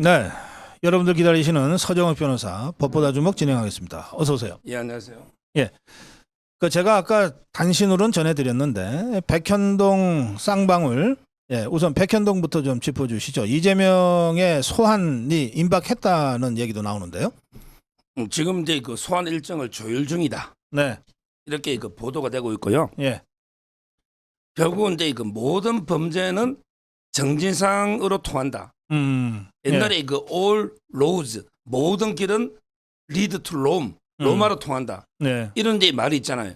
네, 여러분들 기다리시는 서정욱 변호사 법보다 주먹 진행하겠습니다. 어서 오세요. 예, 안녕하세요. 예, 그 제가 아까 단신으로는 전해드렸는데 백현동 쌍방울, 우선 백현동부터 좀 짚어주시죠. 이재명의 소환이 임박했다는 얘기도 나오는데요. 지금 이제 그 소환 일정을 조율 중이다. 네, 이렇게 그 보도가 되고 있고요. 예, 결국은 이제 그 모든 범죄는 정진상으로 통한다. 옛날에 그 all roads 모든 길은 lead to Rome 로마로 통한다. 네, 이런 이제 말이 있잖아요.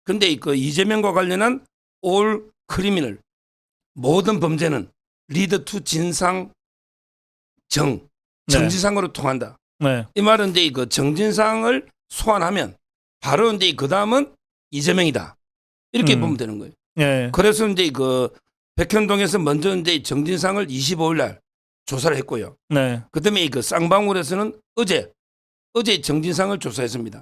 근데 그 이재명과 관련한 all criminal 모든 범죄는 lead to 진상 정진상으로 통한다. 네, 이 말은 이제 그 정진상을 소환하면 바로 이제 그 다음은 이재명이다. 이렇게 보면 되는 거예요. 예, 그래서 이제 그 백현동에서 먼저 이제 정진상을 25일 날 조사를 했고요. 네, 그다음에 그 쌍방울에서는 어제 정진상을 조사했습니다.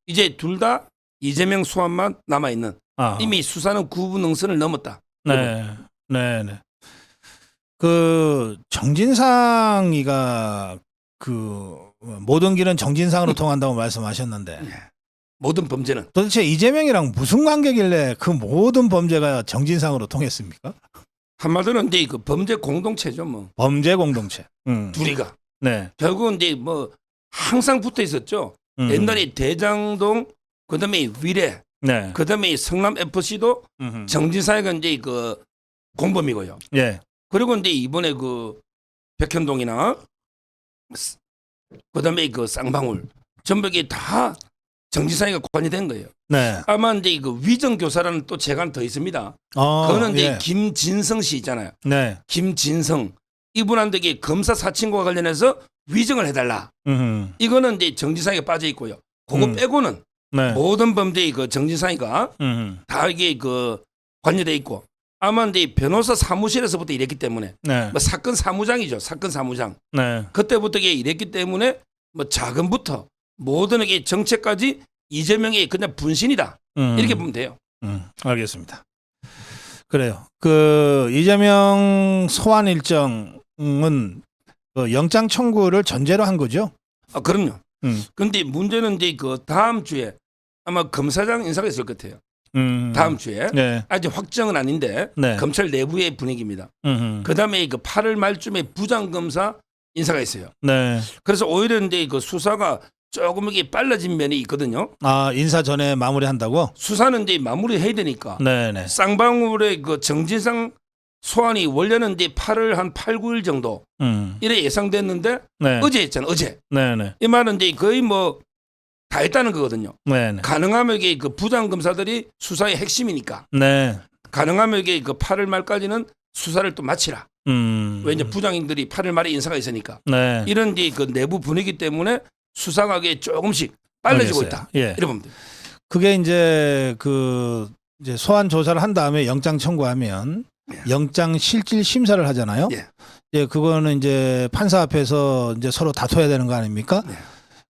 이제 둘 다 이재명 소환만 남아 있는 이미 수사는 구분응선을 넘었다. 네, 네, 네. 그 정진상이가 그 모든 길은 정진상으로 통한다고 말씀하셨는데 모든 범죄는 도대체 이재명이랑 무슨 관계길래 그 모든 범죄가 정진상으로 통했습니까? 한마디로 이제 그 범죄 공동체죠, 뭐. 범죄 공동체. 둘이가 네. 결국은 이제 뭐 항상 붙어 있었죠. 옛날에 대장동, 그다음에 위례, 네. 그다음에 성남 FC도 정진상이가 이제 그 공범이고요. 예. 그리고 이제 이번에 그 백현동이나 그다음에 그 쌍방울 전부 이게 다 정진상이가 관여된 거예요. 네. 아마 이제 그 위정교사라는 또 재간 더 있습니다. 그거는 이제 김진성 씨 있잖아요. 네. 김진성 이분한테 이게 검사 사칭과 관련해서 위정을 해달라. 이거는 이제 정진상이가 빠져 있고요. 그거 빼고는 네. 모든 범죄의 그 정진상이가 다 이게 그 관여돼 있고 아마 이제 변호사 사무실에서부터 이랬기 때문에 네. 뭐 사건 사무장이죠. 사건 사무장. 네. 그때부터 이게 이랬기 때문에 뭐 자금부터 모든 게 정책까지 이재명이 그냥 분신이다. 이렇게 보면 돼요. 알겠습니다. 그래요. 그 이재명 소환 일정은 그 영장 청구를 전제로 한 거죠? 아, 그럼요. 근데 문제는 이제 그 다음 주에 아마 검사장 인사가 있을 것 같아요. 다음 주에. 네. 아직 확정은 아닌데 네. 검찰 내부의 분위기입니다. 그다음에 그 8월 말쯤에 부장검사 인사가 있어요. 네. 그래서 오히려 이제 그 수사가 조금 이게 빨라진 면이 있거든요. 아, 인사 전에 마무리한다고? 수사는 이제 마무리해야 되니까. 네네. 쌍방울의 그 정진상 소환이 원래는 이제 8월 한 8, 9일 정도 이래 예상됐는데 네. 어제 했잖아요. 어제. 네네. 이 말은 이제 거의 뭐 다 했다는 거거든요. 네네. 가능하면 이게 그 부장 검사들이 수사의 핵심이니까. 네. 가능하면 이게 그 8월 말까지는 수사를 또 마치라. 왜냐 부장님들이 8월 말에 인사가 있으니까. 네. 이런 이제 그 내부 분위기 때문에 수사가 조금씩 빨라지고 알겠어요. 있다. 예. 이래 보면 돼요. 그게 이제 그 이제 소환 조사를 한 다음에 영장 청구하면 영장 실질 심사를 하잖아요. 예. 예, 그거는 이제 판사 앞에서 이제 서로 다퉈야 되는 거 아닙니까? 네.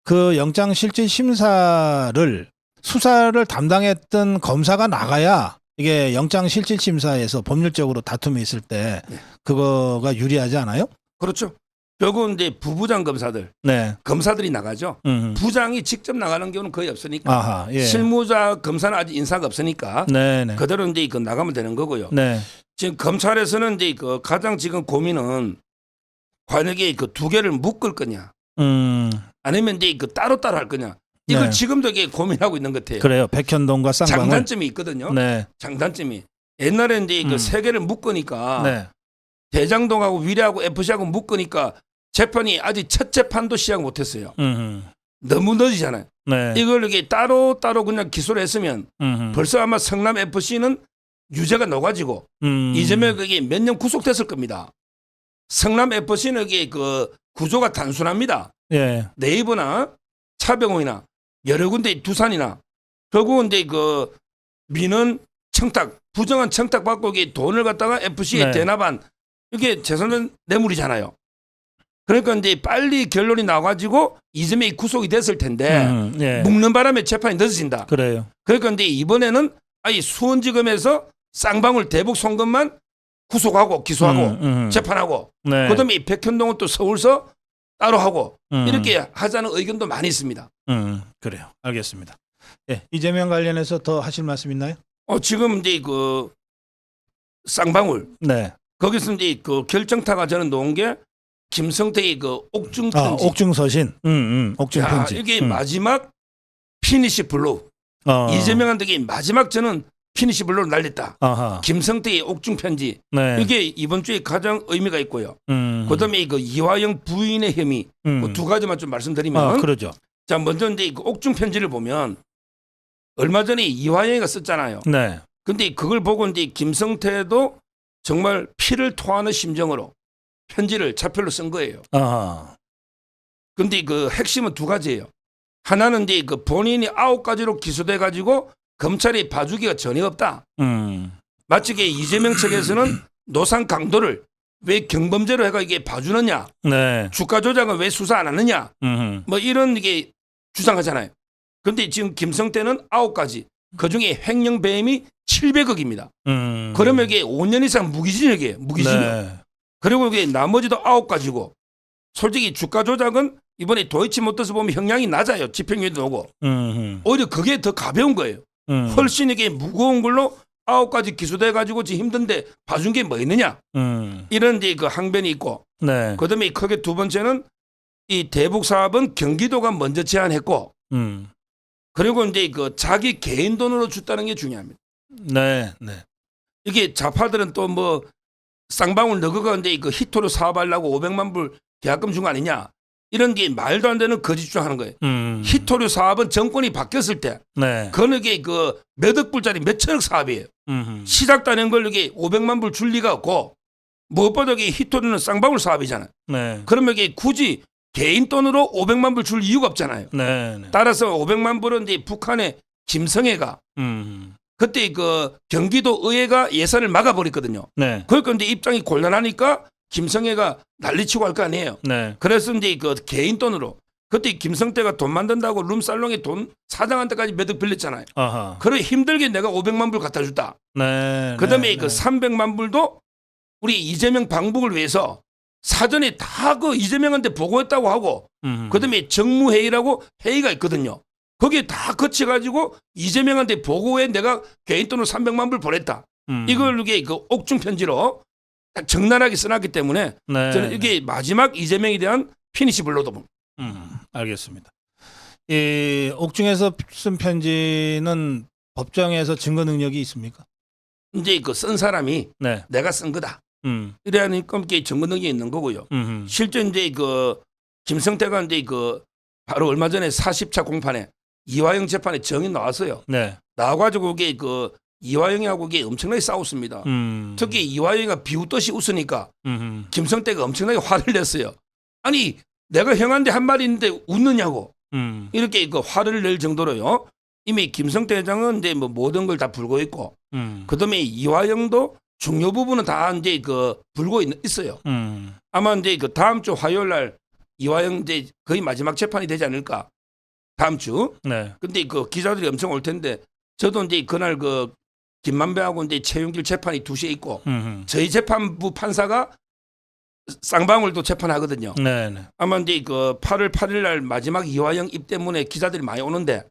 그 영장 실질 심사를 수사를 담당했던 검사가 나가야 이게 영장 실질 심사에서 법률적으로 다툼이 있을 때 그거가 유리하지 않아요? 그렇죠. 결국은 이제 부부장 검사들, 네. 검사들이 나가죠. 부장이 직접 나가는 경우는 거의 없으니까. 아하, 예. 실무자 검사는 아직 인사가 없으니까 네네. 그대로 이제 그 나가면 되는 거고요. 네. 지금 검찰에서는 이제 그 가장 지금 고민은 관역에 그 두 개를 묶을 거냐, 아니면 이제 그 따로따로 할 거냐. 이걸 네. 지금도 이게 고민하고 있는 것 같아요. 그래요. 백현동과 쌍방울. 장단점이 있거든요. 네. 장단점이 옛날에 이제 그 세 개를 묶으니까 네. 대장동하고 위례하고 FC하고 묶으니까 재판이 아직 첫 재판도 시작 못했어요. 너무 늦이잖아요. 네. 이걸 이렇게 따로따로 그냥 기소를 했으면 벌써 아마 성남 FC는 유죄가 녹아지고 이재명이 몇 년 구속됐을 겁니다. 성남 FC는 이게 그 구조가 단순합니다. 예. 네이버나 차병호이나 여러 군데 두산이나 결국은 이제 그 민원 청탁 부정한 청탁 받고 이게 돈을 갖다가 FC에 네. 대납한 이게 재산은 뇌물이잖아요. 그러니까 이제 빨리 결론이 나가지고 이재명이 구속이 됐을 텐데 예. 묶는 바람에 재판이 늦어진다. 그래요. 그러니까 이제 이번에는 아예 수원지검에서 쌍방울 대북 송금만 구속하고 기소하고 재판하고 네. 그다음에 백현동은 또 서울서 따로 하고 이렇게 하자는 의견도 많이 있습니다. 그래요. 알겠습니다. 예, 이재명 관련해서 더 하실 말씀 있나요? 지금 이제 그 쌍방울 네. 거기서 이제 그 결정타가 저는 놓은 게 김성태의 그 옥중 편지. 옥중 서신. 옥중 야, 편지. 이게 마지막 피니시 블루. 이재명한테 이게 마지막 저는 피니시 블루를 날렸다. 아하. 김성태의 옥중 편지. 네. 이게 이번 주에 가장 의미가 있고요. 그다음에 그 이화영 부인의 혐의 그 두 가지만 좀 말씀드리면. 그러죠. 자, 먼저 이제 그 옥중 편지를 보면 얼마 전에 이화영이가 썼잖아요. 네. 근데 그걸 보고 이제 김성태도 정말 피를 토하는 심정으로 편지를 자필로 쓴 거예요. 아하. 근데 그 핵심은 두 가지예요. 하나는 이제 그 본인이 9가지로 기소돼 가지고 검찰이 봐주기가 전혀 없다. 마치 이재명 측에서는 노상 강도를 왜 경범죄로 해가 이게 봐주느냐, 네. 주가 조작은 왜 수사 안 하느냐, 뭐 이런 이게 주장하잖아요. 근데 지금 김성태는 9가지, 그 중에 횡령 배임이 700억입니다. 그러면 이게 5년 이상 무기징역이에요. 무기징역. 네. 그리고 이게 나머지도 9가지고, 솔직히 주가 조작은 이번에 도이치모터스 보면 형량이 낮아요. 집행유예도 오고. 오히려 그게 더 가벼운 거예요. 훨씬 이게 무거운 걸로 9가지 기소돼 가지고 지금 힘든데 봐준 게 뭐 있느냐. 이런 이제 그 항변이 있고. 네. 그다음에 크게 두 번째는 이 대북 사업은 경기도가 먼저 제안했고. 그리고 이제 그 자기 개인 돈으로 줬다는 게 중요합니다. 네. 네. 이게 좌파들은 또 뭐 쌍방울 너그가 이제 그 히토로 사업하려고 500만 불 계약금 준 거 아니냐. 이런 게 말도 안 되는 거짓 주장하는 거예요. 히토류 사업은 정권이 바뀌었을 때, 네. 그는 게 그 몇억 불짜리 몇천억 사업이에요. 시작다는 걸 이게 500만 불 줄 리가 없고, 무엇보다 이게 히토류는 쌍방울 사업이잖아요. 네. 그러면 이게 굳이 개인 돈으로 500만 불 줄 이유가 없잖아요. 네. 네. 따라서 500만 불은 이제 북한의 김성애가 그때 그 경기도 의회가 예산을 막아버렸거든요. 네. 그러니까 이제 입장이 곤란하니까 김성애가 난리치고 할 거 아니에요. 네. 그래서 이제 그 개인 돈으로 그때 김성태가 돈 만든다고 룸살롱에 돈 사장한테까지 몇 억 빌렸잖아요. 아하. 그래 힘들게 내가 500만 불 갖다 줬다. 네. 그다음에 네. 그 300만 불도 우리 이재명 방북을 위해서 사전에 다 그 이재명한테 보고했다고 하고 그다음에 정무회의라고 회의가 있거든요. 거기에 다 거쳐가지고 이재명한테 보고해 내가 개인 돈으로 300만 불 보냈다. 이걸 이게 그 옥중 편지로 딱 적나라하게 써놨기 때문에 네. 저는 이게 마지막 이재명에 대한 피니시 블로도 봅니다. 알겠습니다. 이 옥중에서 쓴 편지는 법정에서 증거 능력이 있습니까? 이제 그 쓴 사람이 네. 내가 쓴 거다. 음. 이래야니까 이게 증거 능력이 있는 거고요. 실제 이제 그 김성태가 이제 그 바로 얼마 전에 40차 공판에 이화영 재판에 정이 나왔어요. 네. 나와가지고 이게 그 이화영이하고 이게 엄청나게 싸웠습니다. 특히 이화영이가 비웃듯이 웃으니까 김성태가 엄청나게 화를 냈어요. 아니 내가 형한테 한 말이 있는데 웃느냐고 이렇게 그 화를 낼 정도로요. 이미 김성태 회장은 이제 뭐 모든 걸 다 불고 있고 그다음에 이화영도 중요 부분은 다 이제 그 불고 있어요. 아마 이제 그 다음 주 화요일 날 이화영 이제 거의 마지막 재판이 되지 않을까. 다음 주. 네. 근데 그 기자들이 엄청 올 텐데 저도 이제 그날 그 김만배하고 이제 최윤길 재판이 2시에 있고 저희 재판부 판사가 쌍방울도 재판하거든요. 네. 네. 아마 이제 그 8월 8일 날 마지막 이화영 입 때문에 기자들이 많이 오는데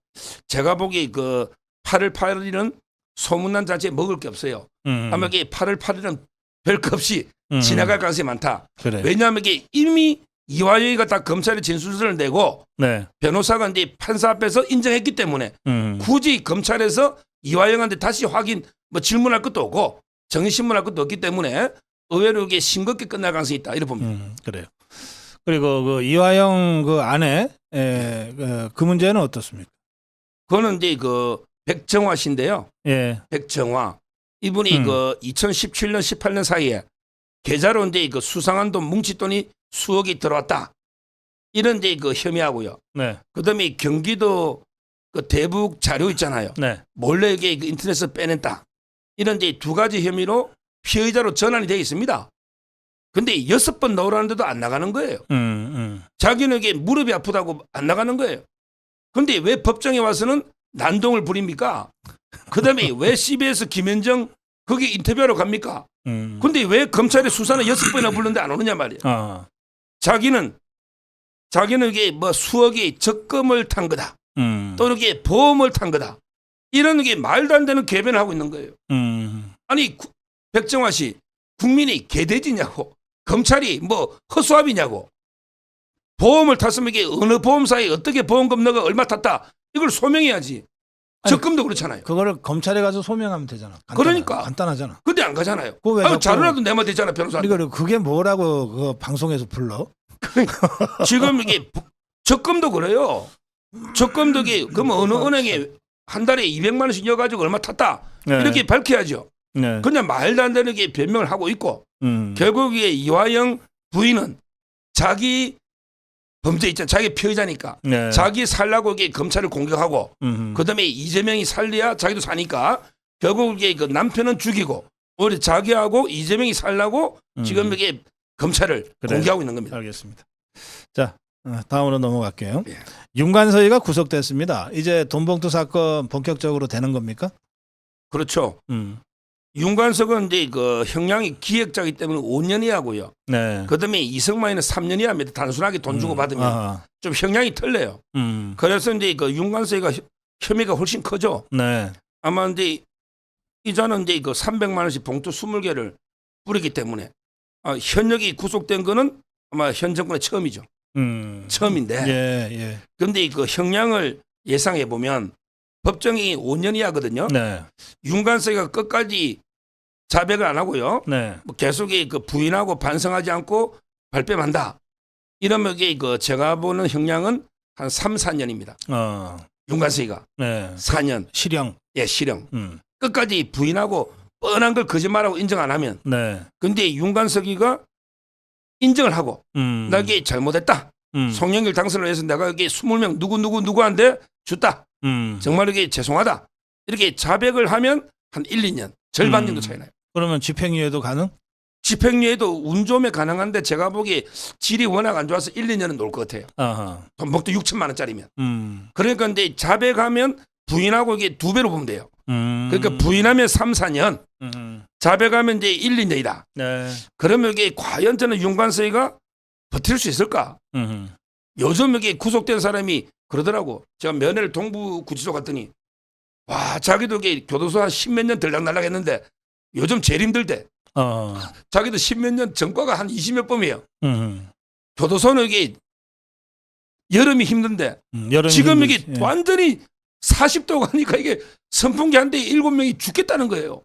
제가 보기 그 8월 8일은 소문난 자체에 먹을 게 없어요. 아마 이게 8월 8일은 별 거 없이 지나갈 가능성이 많다. 그래. 왜냐하면 이게 이미 이화영이가 다 검찰에 진술서를 내고 네. 변호사가 이제 판사 앞에서 인정했기 때문에 굳이 검찰에서 이화영한테 다시 확인 뭐 질문할 것도 없고 정신문할 것도 없기 때문에 의외로 이게 싱겁게 끝날 가능성이 있다 이렇게 봅니다. 그래요. 그리고 그 이화영 그 아내 그 문제는 어떻습니까? 그거는 이제 그 백정화 씨인데요. 예. 백정화 이분이 그 2017년 18년 사이에 계좌로 이제 그 수상한 돈 뭉칫돈이 수억이 들어왔다. 이런 이제 그 혐의하고요. 네. 그다음에 경기도 그 대북 자료 있잖아요. 네. 몰래 이게 그 인터넷에서 빼냈다. 이런 이제 두 가지 혐의로 피의자로 전환이 되어 있습니다. 근데 6번 넣으라는데도 안 나가는 거예요. 자기는 이게 무릎이 아프다고 안 나가는 거예요. 근데 왜 법정에 와서는 난동을 부립니까? 그다음에 왜 CBS 김현정 거기 인터뷰하러 갑니까? 근데 왜 검찰의 수사는 6번이나 불렀는데 안 오느냐 말이에요. 아. 자기는 자기는 이게 뭐 수억의 적금을 탄 거다. 또는 이게 보험을 탄 거다. 이런 게 말도 안 되는 궤변을 하고 있는 거예요. 아니 백정화 씨, 국민이 개돼지냐고, 검찰이 뭐 허수아비냐고. 보험을 탔으면 이게 어느 보험사에 어떻게 보험금 너가 얼마 탔다 이걸 소명해야지. 적금도 그렇잖아요. 그거를 검찰에 가서 소명하면 되잖아. 그러니까 간단하잖아. 근데 안 가잖아요. 그거 왜 자꾸- 자료라도 내면 되잖아, 변호사. 그러니까 그게 뭐라고 그 방송에서 불러? 지금 이게 적금도 그래요. 적금도 이게 그럼 어느 은행에 한 달에 200만 원씩 넣어가지고 얼마 탔다 네. 이렇게 밝혀야죠. 네. 그냥 말도 안 되는 게 변명을 하고 있고 결국 이게 이화영 부인은 자기 범죄 있잖아. 자기 피의자니까 네. 자기 살라고 이게 검찰을 공격하고 그다음에 이재명이 살려야 자기도 사니까 결국 이게 그 남편은 죽이고 오히려 자기하고 이재명이 살라고 지금 이게 검찰을 그래요. 공개하고 있는 겁니다. 알겠습니다. 자, 다음으로 넘어갈게요. 예. 윤관서희가 구속됐습니다. 이제 돈봉투 사건 본격적으로 되는 겁니까? 그렇죠. 윤관석은 이제 그 형량이 기획자이기 때문에 5년 이하고요. 네. 그다음에 이승만이는 3년 이하입니다. 단순하게 돈 주고 받으면 아하. 좀 형량이 틀려요. 그래서 이제 그 윤관석이가 혐의가 훨씬 크죠. 네. 아마 이제 이자는 이제 그 300만 원씩 봉투 20개를 뿌리기 때문에 현역이 구속된 거는 아마 현 정권의 처음이죠. 처음인데. 예, 예. 그런데 그 형량을 예상해 보면 법정이 5년 이하거든요. 네. 윤관석이가 끝까지 자백을 안 하고요. 네. 뭐 계속 그 부인하고 반성하지 않고 발뺌한다. 이러면 이게 그 제가 보는 형량은 한 3, 4년입니다. 윤관석이가 네. 4년. 실형. 예, 실형. 끝까지 부인하고 뻔한 걸 거짓말하고 인정 안 하면. 네. 근데 윤관석이가 인정을 하고 나 이게 잘못했다. 송영길 당선을 위해서 내가 이게 20명 누구한테 줬다. 정말 이게 죄송하다. 이렇게 자백을 하면 한 1, 2년 절반 정도 차이 나요. 그러면 집행유예도 가능? 집행유예도 운 좋으면 가능한데 제가 보기에 질이 워낙 안 좋아서 1, 2년은 놀 것 같아요. 아하. 돈봉투 6천만 원짜리면. 그러니까 근데 자백하면 부인하고 이게 2배로 보면 돼요. 그러니까 부인하면 3, 4년, 자백하면 이제 1, 2년이다. 네. 그러면 이게 과연 저는 윤관석이가 버틸 수 있을까? 요즘 여기 구속된 사람이 그러더라고. 제가 면회를 동부구치소 갔더니 와 자기도 이게 교도소 한 10몇 년 들락날락 했는데 요즘 제일 힘들대. 자기도 10몇 년 전과가 한 20몇 범이에요. 교도소는 이게 여름이 힘든데 지금 이게 예. 완전히 40도 가니까 이게 선풍기 한 대에 7명이 죽겠다는 거예요.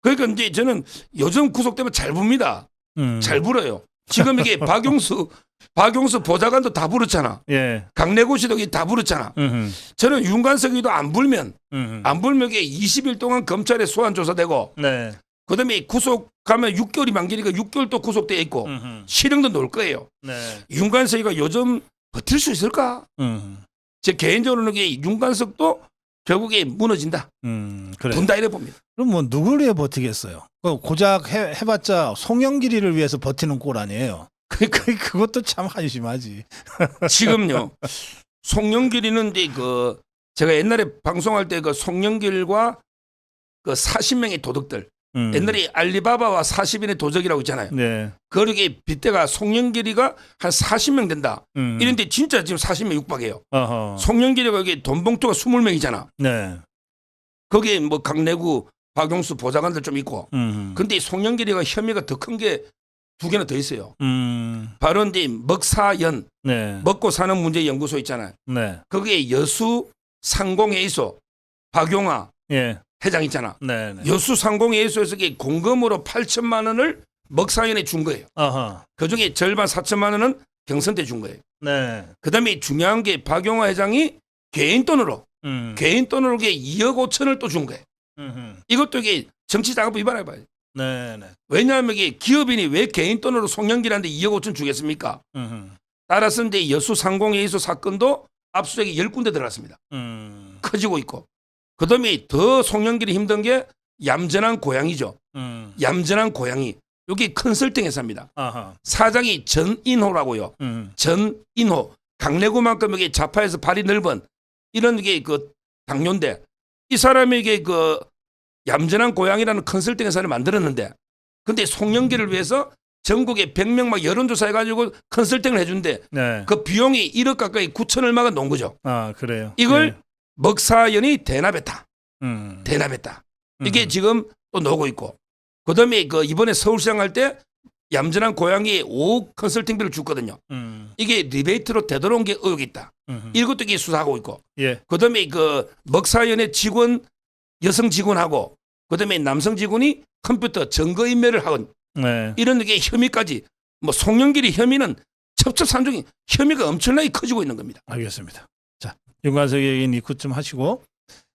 그러니까 이제 저는 요즘 구속되면 잘 봅니다. 잘 불어요. 지금 이게 박용수 보좌관도 다 부르잖아. 예. 강내구 씨도 다 부르잖아. 저는 윤관석이도 안 불면 이게 20일 동안 검찰에 소환 조사되고 네. 그다음에 구속하면 6개월이 만기니까 6개월 또 구속돼 있고 실형도 놓을 거예요. 네. 윤관석이가 요즘 버틸 수 있을까? 제 개인적으로는 이게 윤관석도 결국에 무너진다. 그래. 분다 이래 봅니다. 그럼 뭐 누구를 위해 버티겠어요? 고작 해봤자 송영길이를 위해서 버티는 꼴 아니에요. 그러니까 그것도 참 한심하지. 지금요. 송영길이는 이제 그 제가 옛날에 방송할 때 그 송영길과 그 40명의 도둑들 옛날에 알리바바와 40인의 도적이라고 있잖아요. 네. 그렇게 빗대가 송영길이가 한 40명 된다. 이런데 진짜 지금 40명 육박해요. 송영길이가 여기 돈봉투가 20명이잖아. 네. 거기에 뭐 강내구, 박용수 보좌관들 좀 있고. 근데 송영길이가 혐의가 더 큰 게 2개나 더 있어요. 바로 이제 먹사연, 네. 먹고 사는 문제 연구소 있잖아요. 네. 거기에 여수 상공회의소 박용화 예. 회장 있잖아. 네. 네. 여수 상공회의소에서 공금으로 8천만 원을 먹사연에 준 거예요. 아하. 그중에 절반 4천만 원은 경선때 준 거예요. 네. 그다음에 중요한 게 박용화 회장이 개인 돈으로 2억 5천을 또 준 거예요. 이것도 이게 정치자금 위반해 봐요. 네. 네. 왜냐하면 이게 기업인이 왜 개인 돈으로 송영길한테 2억 5천 주겠습니까? 따라서 이제 여수 상공회의소 사건도 압수수색이 10군데 들어갔습니다. 커지고 있고. 그다음에 더 송영길이 힘든 게 얌전한 고양이죠. 얌전한 고양이. 여기 컨설팅 회사입니다. 아하. 사장이 전인호라고요. 전인호. 강내구만큼 여기 좌파에서 발이 넓은 이런 게 그 당뇨인데 이 사람에게 그 얌전한 고양이라는 컨설팅 회사를 만들었는데 근데 송영길을 위해서 전국에 100명 막 여론조사 해가지고 컨설팅을 해준대. 네. 그 비용이 1억 가까이 9천 얼마가 놓은 거죠. 아, 그래요. 이걸 예. 먹사연이 대납했다. 대납했다. 이게 지금 또 나오고 있고. 그다음에 그 이번에 서울시장 할 때 얌전한 고양이에 5억 컨설팅비를 줬거든요. 이게 리베이트로 되돌아온 게 의혹이 있다. 이것도 이게 수사하고 있고. 예. 그다음에 그 먹사연의 직원 여성 직원하고 그다음에 남성 직원이 컴퓨터 증거 인멸을 하건 네. 이런 게 혐의까지 뭐 송영길이 혐의는 첩첩산중이 혐의가 엄청나게 커지고 있는 겁니다. 알겠습니다. 자, 윤관석 얘기는 이쯤 하시고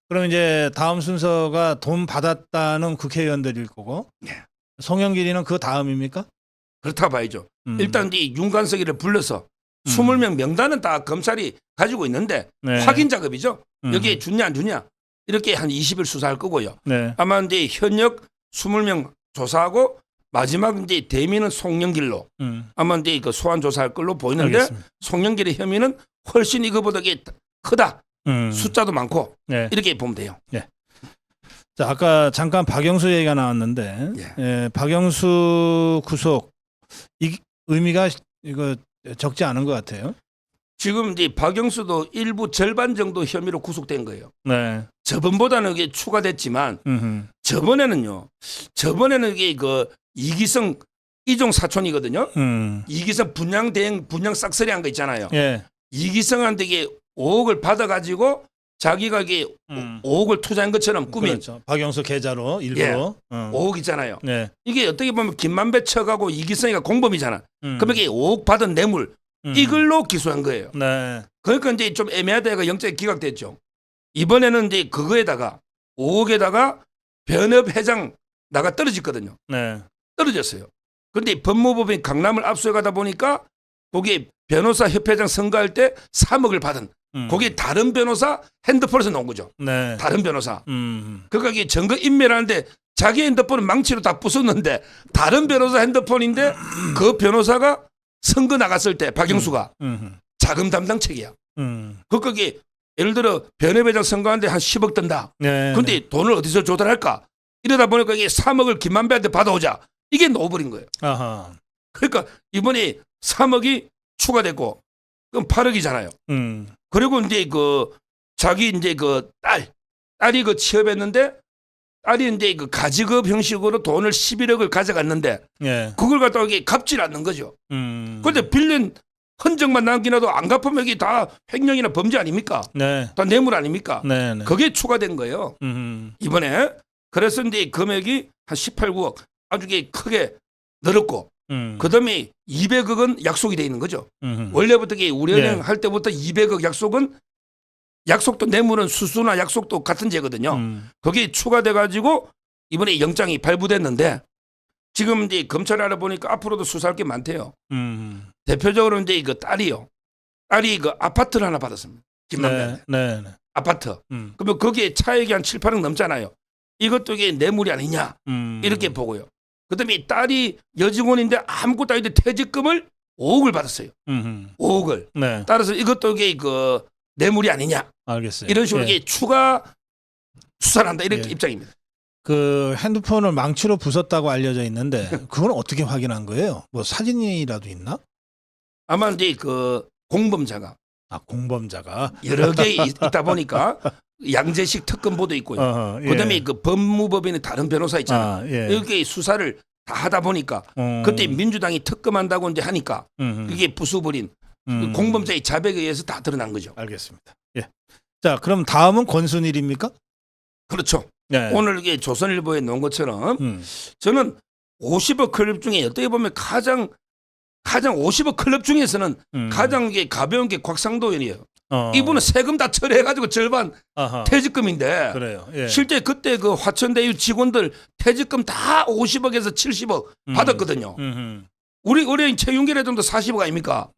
그럼 이제 다음 순서가 돈 받았다는 국회의원들일 거고 네. 송영길이는 그 다음입니까? 그렇다 봐야죠. 일단 이 윤관석이를 불러서 20명 명단은 다 검찰이 가지고 있는데 네. 확인 작업이죠. 여기에 주냐 안 주냐 이렇게 한 20일 수사할 거고요. 네. 아마 이제 현역 20명 조사하고 마지막 이제 대미는 송영길로 아마 이제 그 소환 조사할 걸로 보이는데 알겠습니다. 송영길의 혐의는 훨씬 이거보다 크다. 숫자도 많고 네. 이렇게 보면 돼요. 자, 아까 잠깐 박영수 얘기가 나왔는데 예, 박영수 구속 이 의미가 이거 적지 않은 것 같아요. 지금 이제 박영수도 일부 절반 정도 혐의로 구속된 거예요. 네. 저번보다는 이게 추가됐지만 저번에는 이게 그 이기성 이종 사촌이거든요. 이기성 분양 대행 분양 싹쓸이 한 거 있잖아요. 예. 이기성한테 이게 5억을 받아가지고 자기가 이게 5억을 투자한 것처럼 꾸민 그렇죠. 박영수 계좌로 일부러 5억 있잖아요. 네. 이게 어떻게 보면 김만배 척하고 이기성이가 공범이잖아. 그럼 이게 5억 받은 뇌물 이걸로 기소한 거예요. 네. 그러니까 이제 좀 애매하다가 영장이 기각됐죠. 이번에는 이제 그거에다가 5억에다가 변협회장 나가 떨어졌거든요. 네. 떨어졌어요. 그런데 법무법인 강남을 압수해 가다 보니까 거기에 변호사 협회장 선거할 때 3억을 받은 거기에 다른 변호사 핸드폰에서 나온 거죠. 네. 다른 변호사. 그러니까 이게 증거 인멸하는데 자기 핸드폰은 망치로 다 부쉈는데 다른 변호사 핸드폰인데 그 변호사가 선거 나갔을 때 박영수가 자금 담당 책이야. 그러니까 이게 예를 들어 변협회장 선거하는데 한 10억 든다. 네. 근데 돈을 어디서 조달할까? 이러다 보니까 이게 3억을 김만배한테 받아오자. 이게 넣어버린 거예요. 아하. 그러니까 이번에 3억이 추가됐고 그럼 8억이잖아요. 그리고 이제 그 자기 이제 그 딸이 그 취업했는데 딸이 이제 그 가지급 형식으로 돈을 11억을 가져갔는데 예. 그걸 갖다가 이게 갚질 않는 거죠. 그런데 빌린 흔적만 남기나도 안 갚으면 이게 다 횡령이나 범죄 아닙니까? 네. 다 뇌물 아닙니까? 네. 네. 그게 추가된 거예요. 이번에 그래서 이제 금액이 한 18, 9억 아주 크게 늘었고 그다음에 200억은 약속이 돼 있는 거죠. 원래부터 우리은행 할 때부터 200억 약속은 약속도 뇌물은 수수나 약속도 같은 죄거든요. 거기에 추가돼 가지고 이번에 영장이 발부됐는데 지금 이제 검찰 알아보니까 앞으로도 수사할 게 많대요. 대표적으로 이제 그 딸이요. 딸이 그 아파트를 하나 받았습니다. 김만배. 네. 아파트. 그러면 거기에 차액이 한 7, 8억 넘잖아요. 이것도 이게 뇌물이 아니냐 이렇게 보고요. 그다음에 딸이 여직원인데 아무것도 아닌데 퇴직금을 5억을 받았어요. 5억을. 네. 따라서 이것도 이게 그 뇌물이 아니냐. 알겠어요. 이런 식으로 이게 추가 수사를 한다 이렇게 입장입니다. 그 핸드폰을 망치로 부쉈다고 알려져 있는데 그건 어떻게 확인한 거예요? 뭐 사진이라도 있나? 아마 이제 그 공범자가 공범자가 여러 개 있다 보니까 양재식 특검보도 있고요. 그다음에 그 법무법인의 다른 변호사 있잖아. 이렇게 수사를 다 하다 보니까 그때 민주당이 특검한다고 이제 하니까 이게 부수버린 공범자의 자백에 의해서 다 드러난 거죠. 알겠습니다. 예. 자, 그럼 다음은 권순일입니까? 그렇죠. 네. 오늘 이게 조선일보에 놓은 것처럼 저는 50억 클럽 중에 어떻게 보면 가장 50억 클럽 중에서는 가장 이게 가벼운 게 곽상도 의원이에요. 이분은 세금 다 처리해가지고 절반 퇴직금인데 그래요. 예. 실제 그때 그 화천대유 직원들 퇴직금 다 50억에서 70억 받았거든요. 우리 의뢰인 최윤길 회장도 40억 아닙니까?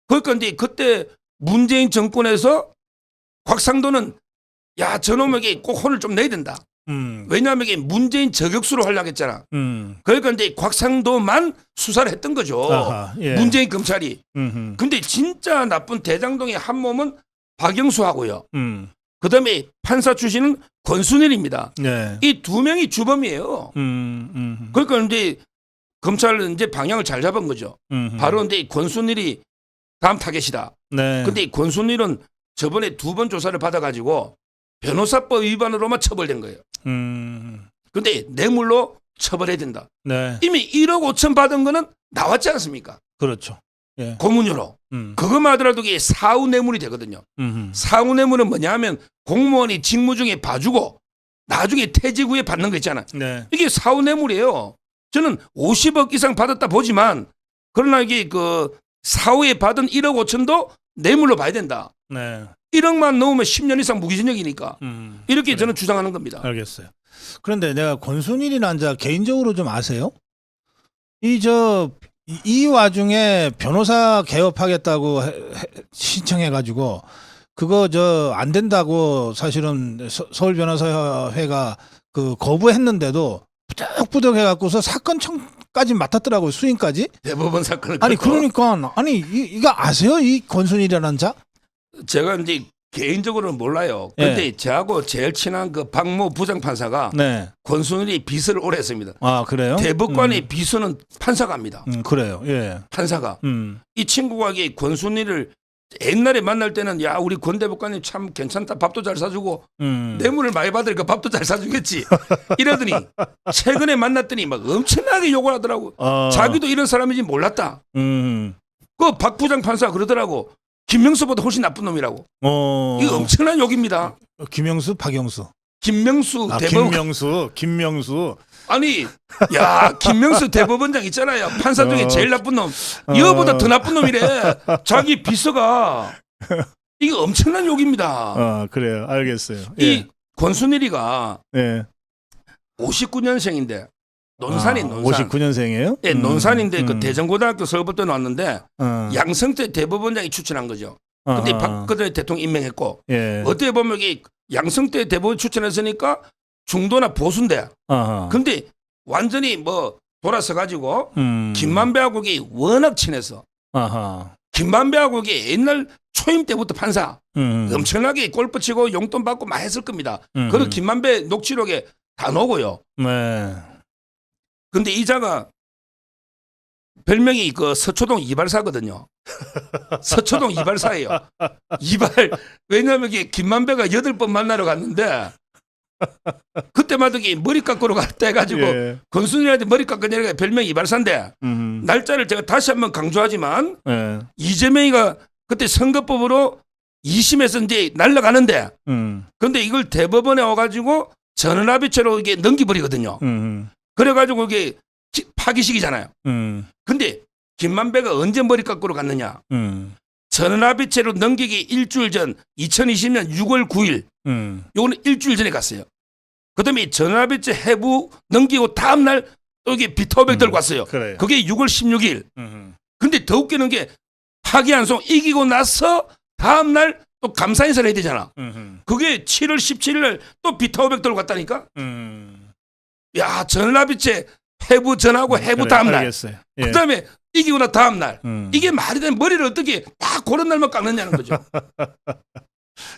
그러니까 이제 그때 문재인 정권에서 곽상도는 야 저놈에게 꼭 혼을 좀 내야 된다. 왜냐하면 이게 문재인 저격수로 하려고 했잖아. 그러니까 이제 곽상도만 수사를 했던 거죠. 문재인 검찰이. 근데 진짜 나쁜 대장동의 한 몸은 박영수하고요. 그다음에 판사 출신은 권순일입니다. 이 두 명이 주범이에요. 그러니까 이제 검찰은 이제 방향을 잘 잡은 거죠. 바로 근데 이 권순일이 다음 타겟이다. 네. 근데 이 권순일은 저번에 2번 조사를 받아가지고 변호사법 위반으로만 처벌된 거예요. 근데 뇌물로 처벌해야 된다. 네. 이미 1억 5천 받은 거는 나왔지 않습니까? 그렇죠. 예. 고문료로. 그것만 하더라도 이게 사후 뇌물이 되거든요. 사후 뇌물은 뭐냐 하면 공무원이 직무 중에 봐주고 나중에 퇴직 후에 받는 거 있잖아. 네. 이게 사후 뇌물이에요. 저는 50억 이상 받았다 보지만 그러나 이게 그 사후에 받은 1억 5천도 뇌물로 봐야 된다. 네. 1억만 넣으면 10년 이상 무기징역이니까 이렇게 그래. 저는 주장하는 겁니다. 알겠어요. 그런데 내가 권순일이란 자 개인적으로 좀 아세요? 이 와중에 변호사 개업하겠다고 신청해가지고 그거 안 된다고 사실은 서울 변호사회가 그 거부했는데도 부득부득 해갖고서 사건 청까지 맡았더라고요. 수임까지. 대법원 사건을. 아니 그러니까 이거 아세요? 이 권순일이라는 자? 제가 이제 개인적으로는 몰라요. 근데 저하고 제일 친한 그 박모 부장판사가 네. 권순일이 비서를 오래 했습니다. 아 그래요? 대법관의 비서는 판사가 합니다. 그래요. 예. 판사가. 이 친구가 이 권순일을 옛날에 만날 때는 야 우리 권 대법관님 참 괜찮다. 밥도 잘 사주고 뇌물을 많이 받으니까 밥도 잘 사주겠지. 이러더니 최근에 만났더니 막 엄청나게 욕을 하더라고. 자기도 이런 사람인지 몰랐다. 그 박 부장판사 그러더라고. 김명수보다 훨씬 나쁜 놈이라고. 이거 엄청난 욕입니다. 김영수, 박영수. 김명수 대법원. 김명수. 아니, 야 김명수 대법원장 있잖아요. 판사 중에 제일 나쁜 놈. 이거보다 더 나쁜 놈이래. 자기 비서가. 이거 엄청난 욕입니다. 그래요. 알겠어요. 이 권순일이가 예. 59년생인데 논산이 논산. 59년생이에요? 예, 논산인데 그 대전고등학교 서울대 나왔는데 양성태 대법원장이 추천한 거죠. 근데 박근혜 대통령 임명했고 어떻게 보면 이게 양성태 대법원 추천했으니까 중도나 보수인데 근데 완전히 뭐 돌아서 가지고 김만배하고 이게 워낙 친해서 김만배하고 이게 옛날 초임 때부터 판사 엄청나게 골프 치고 용돈 받고 많이 했을 겁니다. 그리고 김만배 녹취록에 다 나오고요. 네. 근데 이자가 별명이 그 서초동 이발사거든요. 서초동 이발사예요. 왜냐하면 이게 김만배가 8번 만나러 갔는데 그때마다 이게 머리 깎으러 갈 때 해가지고 권순일한테 머리 깎으니까 별명이 이발사인데 날짜를 제가 다시 한번 강조하지만 이재명이가 그때 선거법으로 2심에서 이제 날라가는데 근데 이걸 대법원에 와가지고 전원합의체로 이게 넘기버리거든요. 그래가지고 이게 파기식이잖아요. 근데 김만배가 언제 머리 깎으러 갔느냐. 전원합의체로 넘기기 일주일 전 2020년 6월 9일 요거는 일주일 전에 갔어요. 그다음에 전원합의체 해부 넘기고 다음날 또 이게 비토백 들고 왔어요. 그래요. 그게 6월 16일. 근데 더 웃기는 게 파기환송 이기고 나서 다음날 또 감사 인사를 해야 되잖아. 그게 7월 17일 날 또 비토백 들고 왔다니까. 야 전원합의체 해부 전하고 해부 그래, 다음날. 알겠어요. 예. 그다음에 이기고 나 다음날. 이게 말이 되는 머리를 어떻게 딱 그런 날만 깎느냐는 거죠.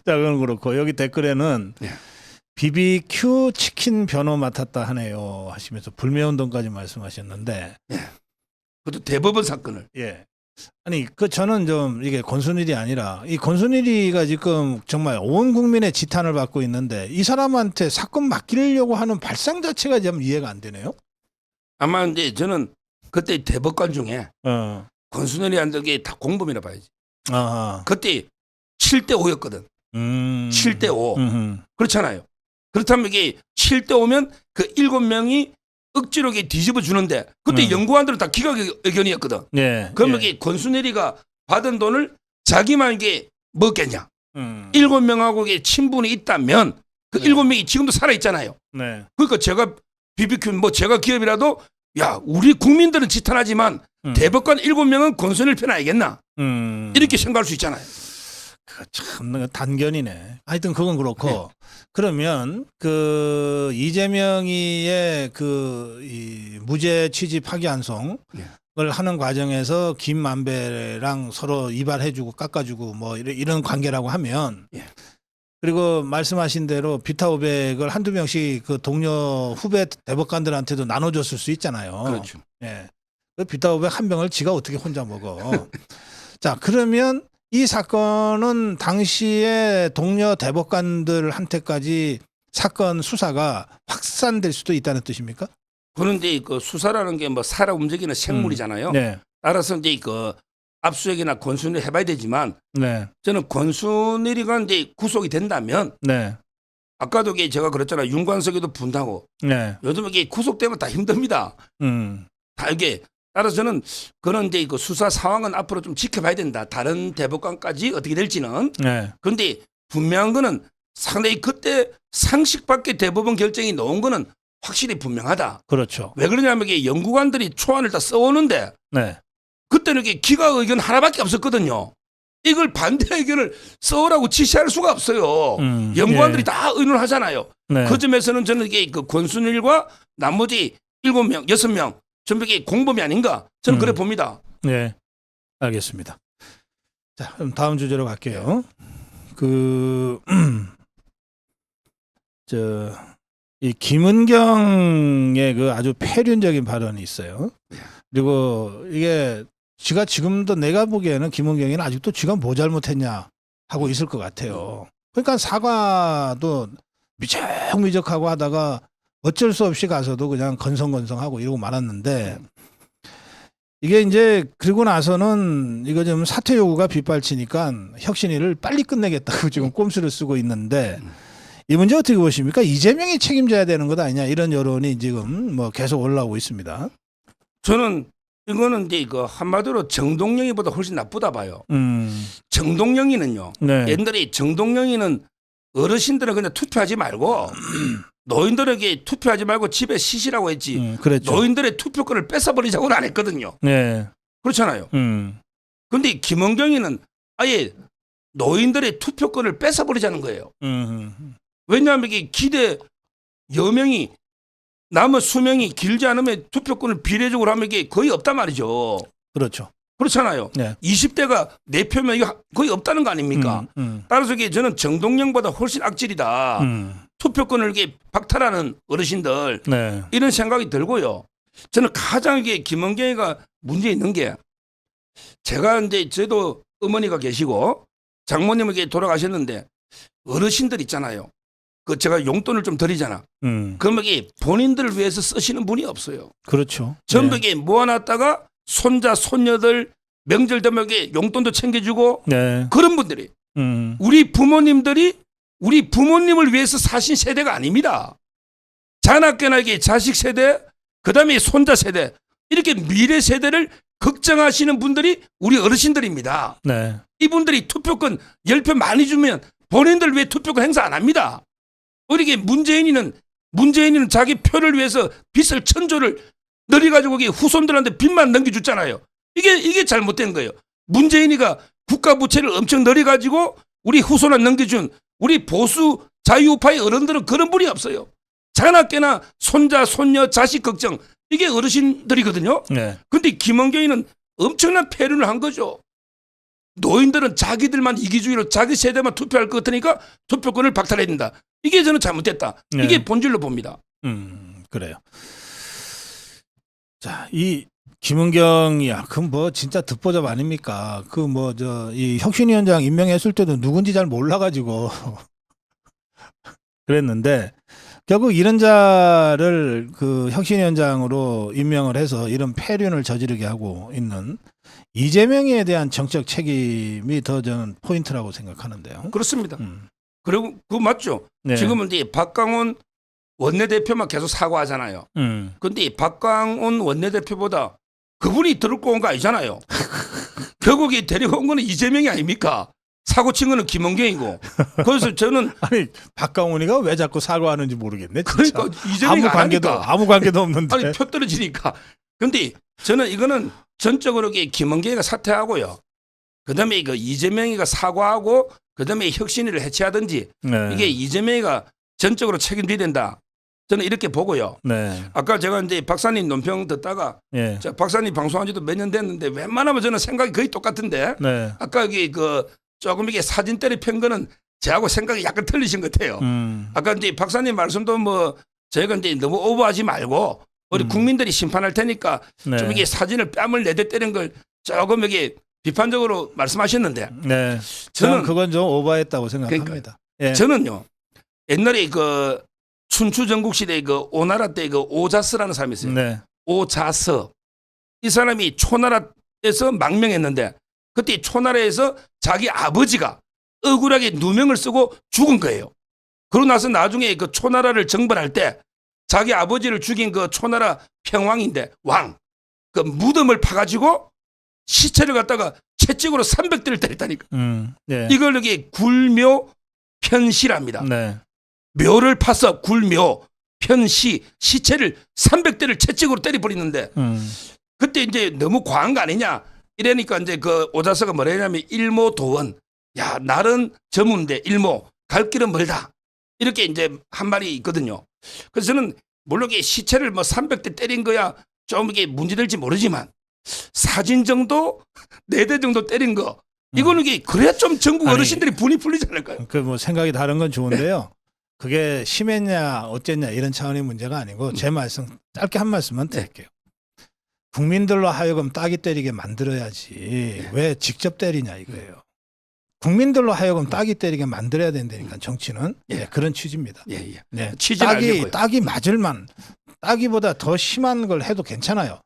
자, 그건 그렇고 여기 댓글에는 BBQ 치킨 변호 맡았다 하네요 하시면서 불매운동까지 말씀하셨는데 그것도 대법원 사건을. 예. 아니 저는 좀 이게 권순일이 아니라 이 권순일이가 지금 정말 온 국민의 지탄을 받고 있는데 이 사람한테 사건 맡기려고 하는 발상 자체가 좀 이해가 안 되네요. 아마 이제 저는 그때 대법관 중에 권순일이한테 다 공범이라 봐야지. 그때 7대 5였거든. 7대 5. 그렇잖아요. 그렇다면 이게 7대 5면 그 7명이 억지로 이게 뒤집어 주는데 그때 연구원들은 다 기각 의견이었거든. 그러면 이게 권순일이가 받은 돈을 자기만 이게 먹겠냐. 7명하고 이게 친분이 있다면 그 7명이 지금도 살아 있잖아요. 그러니까 제가 BBQ 뭐 제가 기업이라도 야 우리 국민들은 지탄하지만 대법관 7명은 권순일 편 알겠나 이렇게 생각할 수 있잖아요. 참 단견이네. 하여튼 그건 그렇고 그러면 그 이재명이의 이 무죄 취지 파기환송을 하는 과정에서 김만배랑 서로 이발해주고 깎아주고 뭐 이런 관계라고 하면 그리고 말씀하신 대로 비타 500을 한두 명씩 그 동료 후배 대법관들한테도 나눠줬을 수 있잖아요. 그렇죠. 예. 그 비타오백 한 병을 지가 어떻게 혼자 먹어. 자, 그러면 이 사건은 당시에 동료 대법관들한테까지 사건 수사가 확산될 수도 있다는 뜻입니까? 그런데 그 수사라는 게 뭐 살아 움직이는 생물이잖아요. 네. 따라서 이제 그 압수수색이나 권순위를 해봐야 되지만 네. 저는 권순위가 이제 구속이 된다면 네. 아까도 이게 제가 그랬잖아요. 윤관석에도 분다고 네. 요즘 이게 구속되면 다 힘듭니다. 다 이게 따라서 저는 그런 이제 그 수사 상황은 앞으로 좀 지켜봐야 된다. 다른 대법관까지 어떻게 될지는. 네. 그런데 분명한 거는 상당히 그때 상식 밖의 대법원 결정이 나온 거는 확실히 분명하다. 그렇죠. 왜 그러냐면 이게 연구관들이 초안을 다 써오는데 네. 그때는 이게 기각 의견 하나밖에 없었거든요. 이걸 반대 의견을 써오라고 지시할 수가 없어요. 연구관들이 예. 다 의논을 하잖아요. 네. 그 점에서는 저는 이게 그 권순일과 나머지 7명, 6명 전부 이게 공범이 아닌가 저는 그래 봅니다. 네. 알겠습니다. 자, 그럼 다음 주제로 갈게요. 이 김은경의 그 아주 폐륜적인 발언이 있어요. 그리고 이게 지가 지금도 내가 보기에는 김은경이는 아직도 지가 뭐 잘못했냐 하고 있을 것 같아요. 그러니까 사과도 미적미적하고 하다가 어쩔 수 없이 가서도 그냥 건성건성하고 이러고 말았는데 이게 이제 그러고 나서는 이거 좀 사퇴 요구가 빗발치니까 혁신위를 빨리 끝내겠다고 지금 꼼수를 쓰고 있는데 이 문제 어떻게 보십니까? 이재명이 책임져야 되는 것 아니냐 이런 여론이 지금 뭐 계속 올라오고 있습니다. 저는 이거는 이제 그 한마디로 정동영이보다 훨씬 나쁘다 봐요. 정동영이는요. 네. 옛날에 정동영이는 어르신들은 그냥 투표하지 말고 노인들에게 투표하지 말고 집에 쉬시라고 했지. 그랬죠. 노인들의 투표권을 뺏어버리자고는 안 했거든요. 네. 그렇잖아요. 그런데 김은경이는 아예 노인들의 투표권을 뺏어버리자는 거예요. 왜냐하면 이게 기대 여명이 남은 수명이 길지 않으면 투표권을 비례적으로 하면 이게 거의 없단 말이죠. 그렇죠. 그렇잖아요. 네. 20대가 4표면 이거 거의 없다는 거 아닙니까? 따라서 이게 저는 정동영보다 훨씬 악질이다. 투표권을 이렇게 박탈하는 어르신들 네. 이런 생각이 들고요. 저는 가장 이게 김은경이가 문제 있는 게 제가 이제 저도 어머니가 계시고 장모님에게 돌아가셨는데 어르신들 있잖아요. 그 제가 용돈을 좀 드리잖아. 그러면 이게 본인들을 위해서 쓰시는 분이 없어요. 그렇죠. 전부 네. 이게 모아놨다가 손자 손녀들 명절 되면 이게 용돈도 챙겨주고 네. 그런 분들이 우리 부모님들이 우리 부모님을 위해서 사신 세대가 아닙니다. 자나깨나 이게 자식 세대 그다음에 손자 세대 이렇게 미래 세대를 걱정하시는 분들이 우리 어르신들입니다. 네. 이분들이 투표권 10표 많이 주면 본인들 왜 투표권 행사 안 합니다. 이렇게 문재인이는 자기 표를 위해서 빚을 1,000조를 늘려가지고 후손들한테 빚만 넘겨줬잖아요. 이게 잘못된 거예요. 문재인이가 국가 부채를 엄청 늘려가지고 우리 후손한테 넘겨준 우리 보수 자유우파의 어른들은 그런 분이 없어요. 자나깨나 손자 손녀 자식 걱정 이게 어르신들이거든요. 네. 근데 김은경이는 엄청난 폐륜을 한 거죠. 노인들은 자기들만 이기주의로 자기 세대만 투표할 것 같으니까 투표권을 박탈해야 된다. 이게 저는 잘못됐다. 네. 이게 본질로 봅니다. 그래요. 자, 이 김은경이야. 그 뭐 진짜 듣보잡 아닙니까? 그 뭐 이 혁신위원장 임명했을 때도 누군지 잘 몰라가지고 그랬는데 결국 이런 자를 그 혁신위원장으로 임명을 해서 이런 폐륜을 저지르게 하고 있는 이재명에 대한 정책 책임이 더 저는 포인트라고 생각하는데요. 그렇습니다. 그리고 그거 맞죠. 네. 지금은 이제 박광온 원내대표만 계속 사과하잖아요. 근데 박광온 원내대표보다 그분이 들고 온 거 아니잖아요. 결국에 데리고 온 거는 이재명이 아닙니까? 사고 친 거는 김은경이고. 그래서 저는 아니 박강원이가 왜 자꾸 사과하는지 모르겠네. 진짜. 그러니까 이재명이 아무 관계도 없는데. 아니 표 떨어지니까. 근데 저는 이거는 전적으로 김은경이가 사퇴하고요. 그다음에 그 이재명이가 사과하고 그다음에 혁신위를 해체하든지 네. 이게 이재명이가 전적으로 책임져야 된다. 저는 이렇게 보고요. 네. 아까 제가 이제 박사님 논평 듣다가 예. 박사님 방송한 지도 몇 년 됐는데 웬만하면 저는 생각이 거의 똑같은데 네. 아까 여기 그 조금 이게 사진대를 편 거는 저하고 생각이 약간 틀리신 것 같아요. 아까 이제 박사님 말씀도 뭐 저희가 이제 너무 오버하지 말고 우리 국민들이 심판할 테니까 네. 좀 이게 사진을 뺨을 내댔다는 걸 조금 이게 비판적으로 말씀하셨는데 네. 저는 그건 좀 오버했다고 생각합니다. 예. 저는요 옛날에 그 춘추 전국 시대 그 오나라 때 그 오자스라는 사람이 있어요. 네. 오자서 이 사람이 초나라에서 망명했는데 그때 초나라에서 자기 아버지가 억울하게 누명을 쓰고 죽은 거예요. 그러고 나서 나중에 그 초나라를 정벌할 때 자기 아버지를 죽인 그 초나라 평왕인데 왕 그 무덤을 파가지고 시체를 갖다가 채찍으로 300대를 때렸다니까. 네. 이걸 여기 굴묘 편시랍니다. 네. 묘를 파서 굴묘 편시 시체를 300대를 채찍으로 때려버리는데 그때 이제 너무 과한 거 아니냐 이러니까 이제 그 오자서가 뭐라 했냐면 일모도원 야 날은 저문데 일모 갈 길은 멀다 이렇게 이제 한 말이 있거든요. 그래서 저는 물론 이게 시체를 뭐 300대 때린 거야 좀 이게 문제될지 모르지만 사진 정도 4대 정도 때린 거 이거는 이게 그래야 좀 전국 어르신들이 분이 풀리지 않을까요? 그 뭐 생각이 다른 건 좋은데요. 그게 심했냐 어쨌냐 이런 차원의 문제가 아니고 제 말씀 짧게 한 말씀만 드릴게요. 국민들로 하여금 따기 때리게 만들어야지 왜 직접 때리냐 이거예요. 국민들로 하여금 따기 때리게 만들어야 된다니까 정치는 네, 그런 취지입니다. 예. 네, 취지는 알겠고요. 따기 맞을만 따기보다 더 심한 걸 해도 괜찮아요.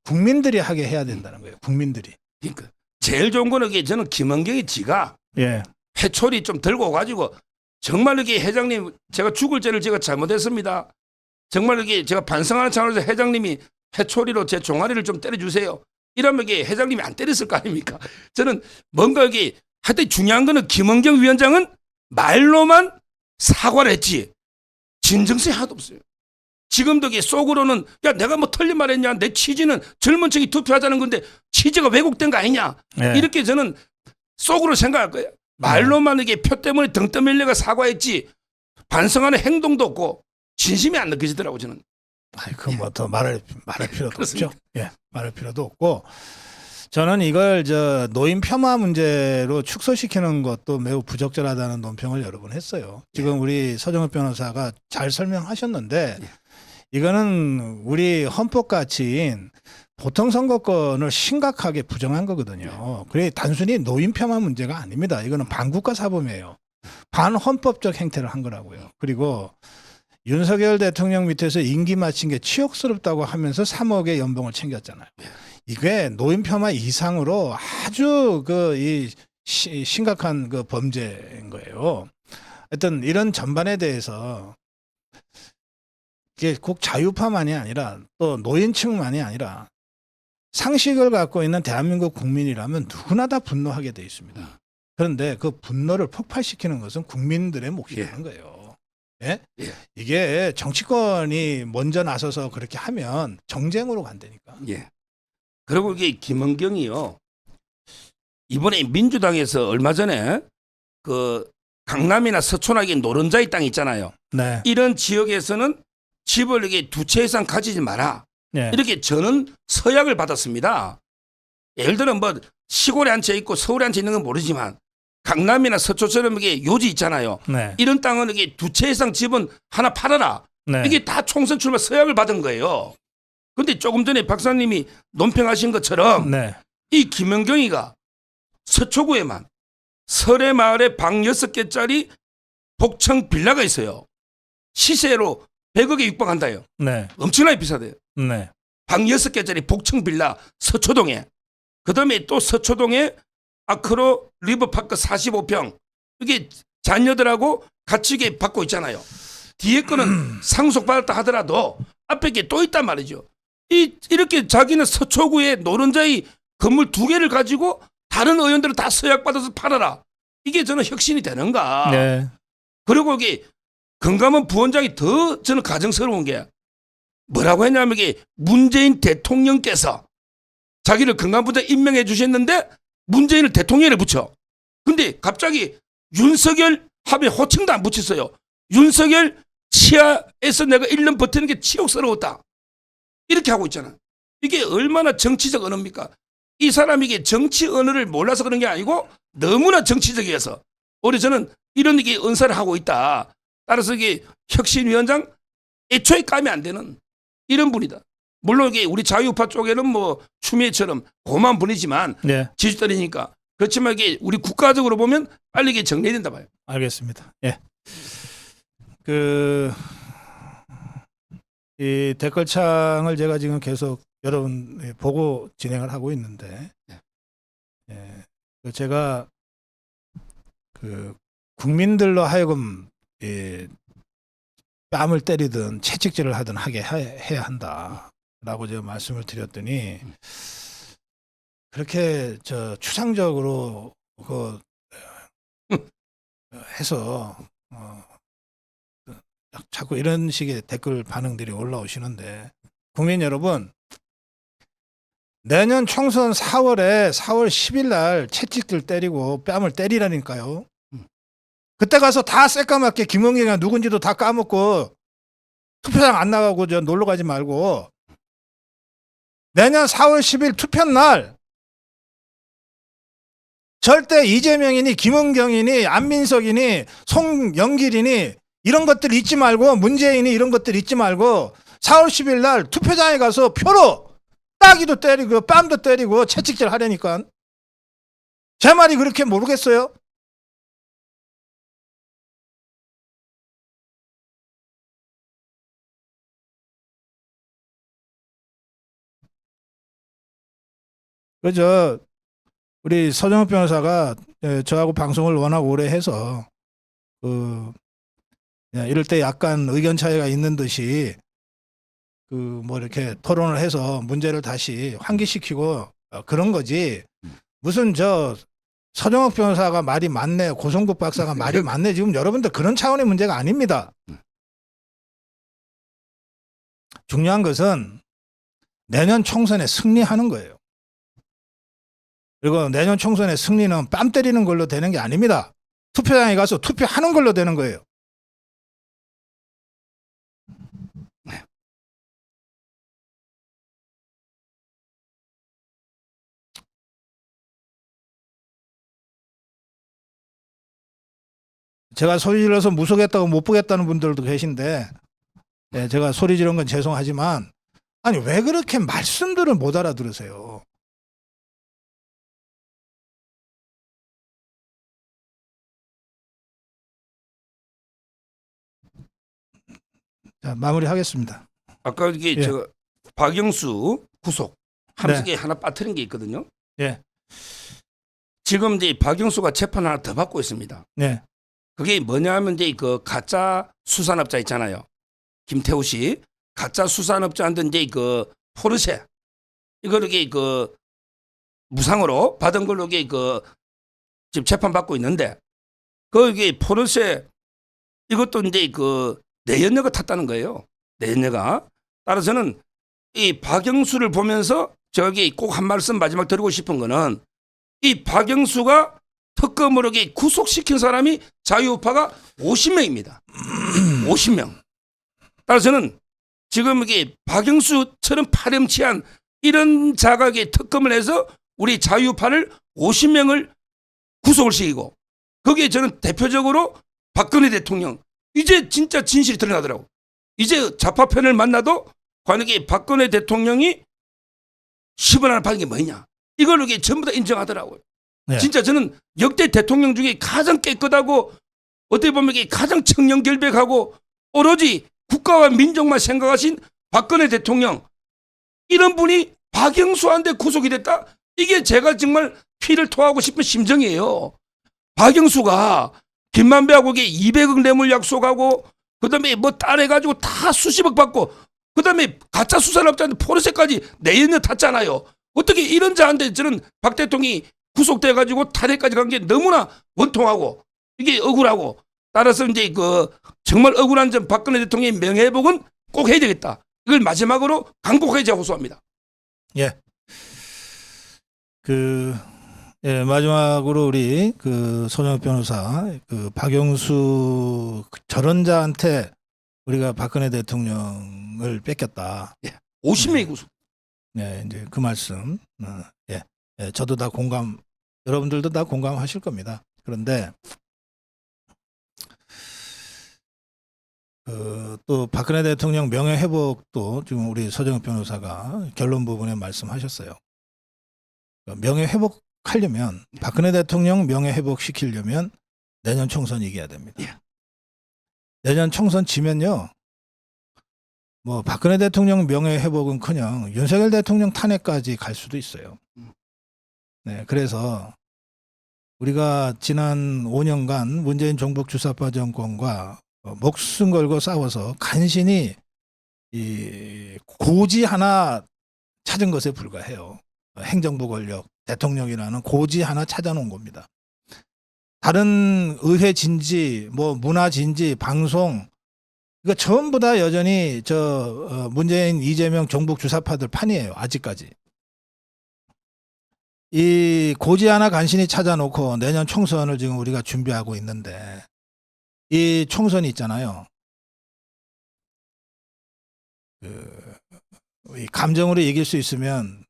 국민들이 하게 해야 된다는 거예요. 국민들이. 그러니까 제일 좋은 거는 이게 저는 김은경이 지가 예. 회초리 좀 들고 가지고 정말 이게 회장님 제가 죽을 죄를 제가 잘못했습니다. 정말 이게 제가 반성하는 차원에서 회장님이 회초리로 제 종아리를 좀 때려주세요. 이러면 이게 회장님이 안 때렸을 거 아닙니까? 저는 뭔가 이게 하여튼 중요한 거는 김은경 위원장은 말로만 사과를 했지 진정성이 하나도 없어요. 지금도 이게 속으로는 야 내가 뭐 틀린 말 했냐 내 취지는 젊은 층이 투표하자는 건데 취지가 왜곡된 거 아니냐 네. 이렇게 저는 속으로 생각할 거예요. 말로만 이게 표 때문에 등 떠밀려가 사과했지 반성하는 행동도 없고 진심이 안 느껴지더라고 저는. 아이 그뭐 더 말할 필요도 그렇습니다. 없죠. 예, 말할 필요도 없고 저는 이걸 저 노인 폄하 문제로 축소시키는 것도 매우 부적절하다는 논평을 여러 번 했어요. 지금 우리 서정읍 변호사가 잘 설명하셨는데 이거는 우리 헌법 가치인 보통선거권을 심각하게 부정한 거거든요. 그래 단순히 노인 폄하 문제가 아닙니다. 이거는 반국가 사범이에요. 반헌법적 행태를 한 거라고요. 그리고 윤석열 대통령 밑에서 임기 마친 게 치욕스럽다고 하면서 3억의 연봉을 챙겼잖아요. 이게 노인 폄하 이상으로 아주 이 심각한 그 범죄인 거예요. 하여튼 이런 전반에 대해서 이게 꼭 자유파만이 아니라 또 노인층만이 아니라 상식을 갖고 있는 대한민국 국민이라면 누구나 다 분노하게 돼 있습니다. 그런데 그 분노를 폭발시키는 것은 국민들의 몫이라는 거예요. 예? 이게 정치권이 먼저 나서서 그렇게 하면 정쟁으로 간다니까. 예. 그리고 이게 김은경이요. 이번에 민주당에서 얼마 전에 그 강남이나 서촌하게 노른자의 땅 있잖아요. 네. 이런 지역에서는 집을 이게 2채 이상 가지지 마라. 네. 이렇게 저는 서약을 받았습니다. 예를 들어 뭐 시골에 한 채 있고 서울에 한 채 있는 건 모르지만 강남이나 서초처럼 이게 요지 있잖아요. 네. 이런 땅은 이게 2채 이상 집은 하나 팔아라. 네. 이게 다 총선 출마 서약을 받은 거예요. 근데 조금 전에 박사님이 논평하신 것처럼 네. 이 김은경이가 서초구에만 설해마을에 방 6개짜리 복층 빌라가 있어요. 시세로 100억에 육박한다요. 네. 엄청나게 비싸대요. 네. 방 6개짜리 복층 빌라 서초동에. 그다음에 또 서초동에 아크로 리버파크 45평. 이게 자녀들하고 같이 이게 받고 있잖아요. 뒤에 거는 상속받았다 하더라도 앞에 게 또 있단 말이죠. 이렇게 자기는 서초구에 노른자의 건물 2개를 가지고 다른 의원들은 다 서약받아서 팔아라. 이게 저는 혁신이 되는가. 네. 그리고 이게 금감원 부원장이 더 저는 가정스러운 게 뭐라고 했냐면 이게 문재인 대통령께서 자기를 금감원부장 임명해 주셨는데 문재인을 대통령에 붙여. 근데 갑자기 윤석열 하면 호칭도 안 붙였어요. 윤석열 치하에서 내가 1년 버티는 게 치욕스러웠다. 이렇게 하고 있잖아. 이게 얼마나 정치적 언어입니까? 이 사람이 이게 정치 언어를 몰라서 그런 게 아니고 너무나 정치적이어서 우리 저는 이런 이게 언사를 하고 있다. 따라서 이게 혁신위원장 애초에 까면 안 되는 이런 분이다. 물론 이게 우리 자유우파 쪽에는 뭐 추미애처럼 고만 분이지만 네, 지지자리니까 그렇지만 이게 우리 국가적으로 보면 빨리 이게 정리해야 된다 봐요. 알겠습니다. 예. 이 댓글창을 제가 지금 계속 여러분 보고 진행을 하고 있는데, 예, 제가 국민들로 하여금 뺨을 때리든 채찍질을 하든 하게 해야 한다라고 제가 말씀을 드렸더니, 그렇게 추상적으로 해서 자꾸 이런 식의 댓글 반응들이 올라오시는데, 국민 여러분, 내년 총선 4월 10일 날 채찍들 때리고 뺨을 때리라니까요. 그때 가서 다 새까맣게 김은경이 누군지도 다 까먹고 투표장 안 나가고 놀러 가지 말고, 내년 4월 10일 투표 날 절대 이재명이니 김은경이니 안민석이니 송영길이니 이런 것들 잊지 말고, 문재인이 이런 것들 잊지 말고 4월 10일 날 투표장에 가서 표로 따기도 때리고 뺨도 때리고 채찍질 하려니까. 제 말이 그렇게 모르겠어요? 그저 우리 서정욱 변호사가 저하고 방송을 워낙 오래 해서 이럴 때 약간 의견 차이가 있는 듯이 뭐 이렇게 토론을 해서 문제를 다시 환기시키고 그런 거지. 무슨 서정욱 변호사가 말이 많네, 고성국 박사가 말이 많네, 지금 여러분들 그런 차원의 문제가 아닙니다. 중요한 것은 내년 총선에 승리하는 거예요. 그리고 내년 총선의 승리는 뺨 때리는 걸로 되는 게 아닙니다. 투표장에 가서 투표하는 걸로 되는 거예요. 제가 소리 질러서 무속했다고 못 보겠다는 분들도 계신데, 제가 소리 지른 건 죄송하지만, 아니 왜 그렇게 말씀들을 못 알아들으세요? 자, 마무리하겠습니다. 아까 이게 예. 박영수 구속 함석에 네. 하나 빠뜨린 게 있거든요. 예, 지금 이제 박영수가 재판 하나 더 받고 있습니다. 네, 그게 뭐냐면 이제 가짜 수산업자 있잖아요. 김태우 씨 가짜 수산업자한테 이제 포르쉐 이걸 이게 무상으로 받은 걸로 이게 지금 재판 받고 있는데, 이게 포르쉐 이것도 이제 내연녀가 탔다는 거예요. 내연녀가. 따라서는 이 박영수를 보면서 저기 꼭 한 말씀 마지막 드리고 싶은 거는, 이 박영수가 특검으로 이렇게 구속시킨 사람이 자유우파가 50명입니다. 50명. 따라서는 지금 이게 박영수처럼 파렴치한 이런 자각의 특검을 해서 우리 자유우파를 50명을 구속을 시키고, 거기에 저는 대표적으로 박근혜 대통령, 이제 진짜 진실이 드러나더라고. 이제 좌파편을 만나도 과연 이게 박근혜 대통령이 10원 하나 받은 게 뭐냐, 이걸 이게 전부 다 인정하더라고요. 네. 진짜 저는 역대 대통령 중에 가장 깨끗하고 어떻게 보면 이게 가장 청렴결백하고 오로지 국가와 민족만 생각하신 박근혜 대통령, 이런 분이 박영수한테 구속이 됐다? 이게 제가 정말 피를 토하고 싶은 심정이에요. 박영수가 김만배하고 200억 뇌물 약속하고 그다음에 뭐 딸해가지고 다 수십억 받고 그다음에 가짜 수산업자한테 포르쉐까지 내연녀 탔잖아요. 어떻게 이런 자한테 저는 박 대통령이 구속돼가지고 탄핵까지 간 게 너무나 원통하고 이게 억울하고, 따라서 이제 정말 억울한 점 박근혜 대통령의 명예회복은 꼭 해야 되겠다. 이걸 마지막으로 강력하게 제가 호소합니다. 예. 예, 마지막으로 우리 손영욱 변호사, 박영수 저런 자한테 우리가 박근혜 대통령을 뺏겼다. 50명이 구속. 네, 이제 그 말씀. 예, 저도 다 여러분들도 다 공감하실 겁니다. 그런데 또 박근혜 대통령 명예회복도 지금 우리 서정욱 변호사가 결론 부분에 말씀하셨어요. 명예회복하려면 박근혜 대통령 명예회복 시키려면 내년 총선 이겨야 됩니다. 예. 내년 총선 지면요. 뭐 박근혜 대통령 명예회복은커녕 윤석열 대통령 탄핵까지 갈 수도 있어요. 네, 그래서 우리가 지난 5년간 문재인 종북 주사파 정권과 목숨 걸고 싸워서 간신히 이 고지 하나 찾은 것에 불과해요. 행정부 권력, 대통령이라는 고지 하나 찾아놓은 겁니다. 다른 의회 진지, 뭐 문화 진지, 방송 이거 전부 다 여전히 문재인, 이재명, 종북 주사파들 판이에요. 아직까지. 이 고지 하나 간신히 찾아놓고 내년 총선을 지금 우리가 준비하고 있는데 이 총선이 있잖아요. 이 감정으로 이길 수 있으면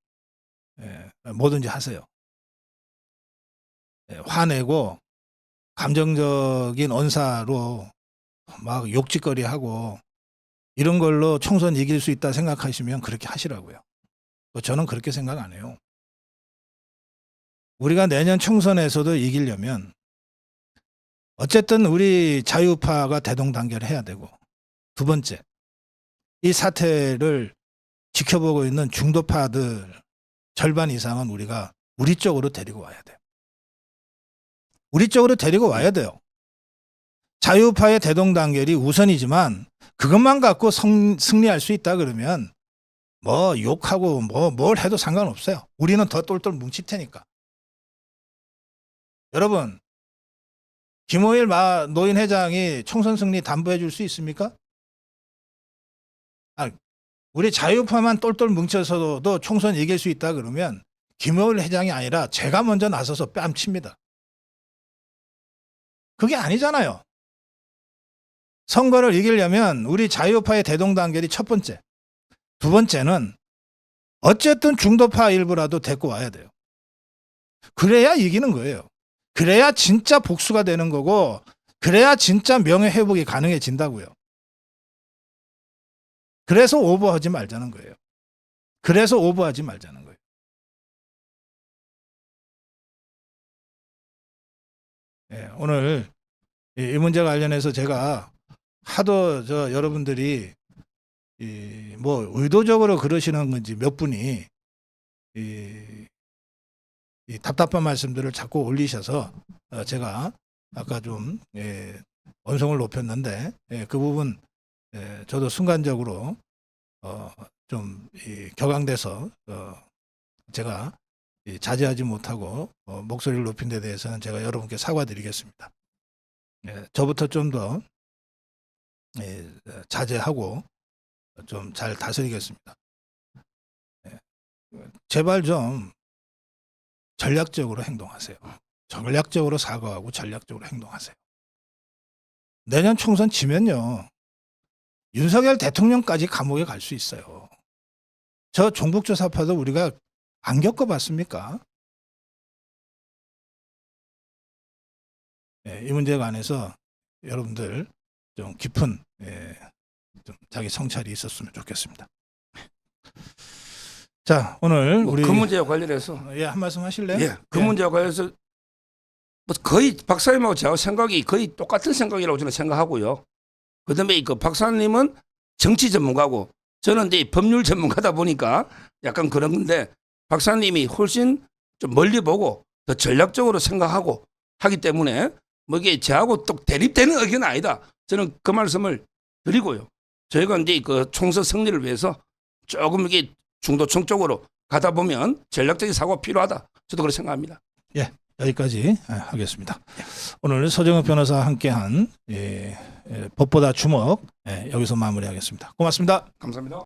뭐든지 하세요. 화내고 감정적인 언사로 막 욕짓거리하고 이런 걸로 총선 이길 수 있다 생각하시면 그렇게 하시라고요. 저는 그렇게 생각 안 해요. 우리가 내년 총선에서도 이기려면 어쨌든 우리 자유파가 대동단결해야 되고 두 번째 이 사태를 지켜보고 있는 중도파들 절반 이상은 우리가 우리 쪽으로 데리고 와야 돼요. 우리 쪽으로 데리고 와야 돼요. 자유파의 대동단결이 우선이지만 그것만 갖고 승리할 수 있다 그러면 뭐 욕하고 뭘 해도 상관없어요. 우리는 더 똘똘 뭉칠 테니까. 여러분, 김호일 노인 회장이 총선 승리 담보해 줄 수 있습니까? 우리 자유파만 똘똘 뭉쳐서도 총선 이길 수 있다 그러면 김호일 회장이 아니라 제가 먼저 나서서 뺨칩니다. 그게 아니잖아요. 선거를 이기려면 우리 자유파의 대동단결이 첫 번째. 두 번째는 어쨌든 중도파 일부라도 데리고 와야 돼요. 그래야 이기는 거예요. 그래야 진짜 복수가 되는 거고 그래야 진짜 명예회복이 가능해진다고요. 그래서 오버하지 말자는 거예요. 그래서 오버하지 말자는 거예요. 네, 오늘 이 문제 관련해서 제가 하도 여러분들이 뭐 의도적으로 그러시는 건지 몇 분이 이 답답한 말씀들을 자꾸 올리셔서 제가 아까 좀 언성을 높였는데 그 부분 저도 순간적으로 좀 격앙돼서 제가 자제하지 못하고 목소리를 높인 데 대해서는 제가 여러분께 사과드리겠습니다. 저부터 좀 더 자제하고 좀 잘 다스리겠습니다. 제발 좀 전략적으로 행동하세요. 전략적으로 사과하고 전략적으로 행동하세요. 내년 총선 지면요. 윤석열 대통령까지 감옥에 갈 수 있어요. 저 종북조사파도 우리가 안 겪어봤습니까? 이 문제에 관해서 여러분들 좀 깊은 좀 자기 성찰이 있었으면 좋겠습니다. 자, 오늘 우리 그 문제와 관련해서 한 말씀 하실래요? 예, 그 문제와 관련해서 뭐 거의 박사님하고 저하고 생각이 거의 똑같은 생각이라고 저는 생각하고요. 그다음에 그 박사님은 정치 전문가고 저는 이제 법률 전문가다 보니까 약간 그런 건데 박사님이 훨씬 좀 멀리 보고 더 전략적으로 생각하고 하기 때문에 뭐 이게 저하고 또 대립되는 의견은 아니다. 저는 그 말씀을 드리고요. 저희가 이제 그 총선 승리를 위해서 조금 이게 중도층 쪽으로 가다 보면 전략적인 사고가 필요하다. 저도 그렇게 생각합니다. 예, 여기까지 하겠습니다. 오늘 서정욱 변호사와 함께한 법보다 주먹 여기서 마무리하겠습니다. 고맙습니다. 감사합니다.